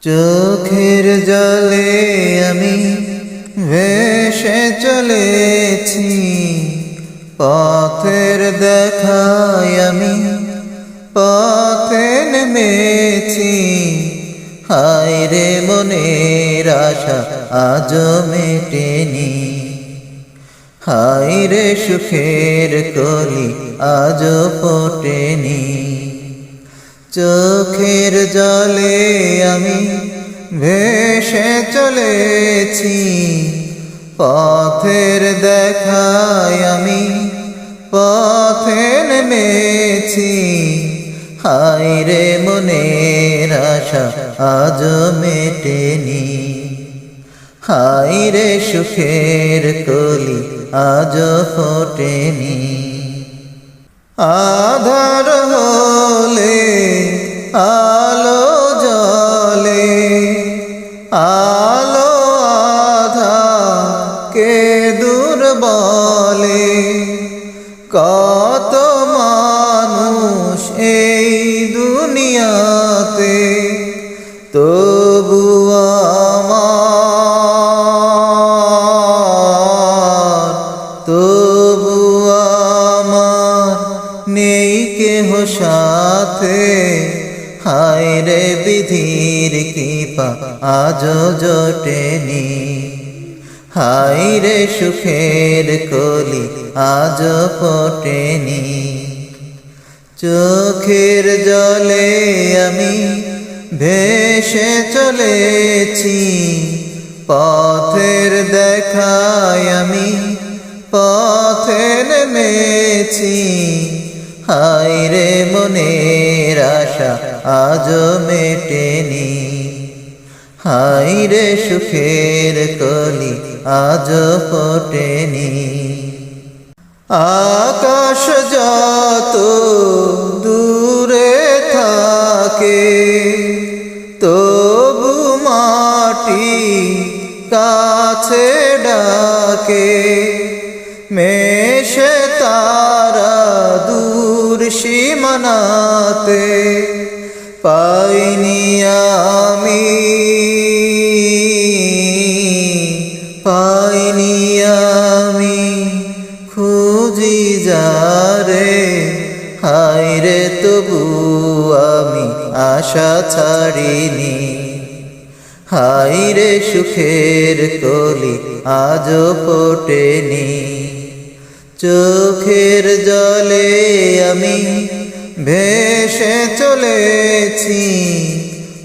চোখের জলে আমি ভেসে চলেছি, পথের দেখায় আমি পথে নেমেছি। হায় রে মনের আশা আজও মেটেনি, হায় রে সুখের কলি আজও ফোটেনি। চোখের জলে আমি ভেসে চলেছি, পথের দেখায় আমি পথে নেমেছি। হায় রে মনের আশা আজও মেটেনি, হায় রে সুখের কলি আজও ফোটেনি। আধার হলে আলো জ্বলে, আলো আধারকে দূর বলে। কত মানুষ এই দুনিয়াতে, তবু আমার নেই কেহ সাথে। হায় রে বিধির কৃপা আজও জোটেনি, হায় রে সুখের কলি আজও ফোটেনি। চোখের জলে আমি ভেসে চলেছি, পথের দেখায় আমি পথে নেমেছি। হায় রে মনের আশা আজও মেটেনি, হায় রে সুখের কলি আজও ফোটেনি। আকাশ যত দূরে থাকে, তবু মাটি কাছে ডাকে। মেশে তারা দূর সীমানাতে, পাইনি আমি খুঁজি যারে। হায় রে তবু আমি আশা ছাড়িনি, হায় রে সুখের কলি আজও ফোটেনি। চোখের জলে আমি ভেসে চলেছি,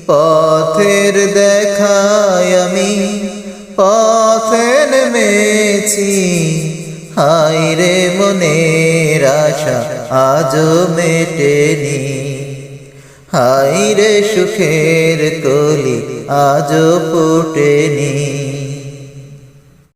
পথের দেখায় আমি পথে নেমেছি। হায় রে মনের আশা আজও মেটেনি, হায় রে সুখের কলি আজও ফোটেনি।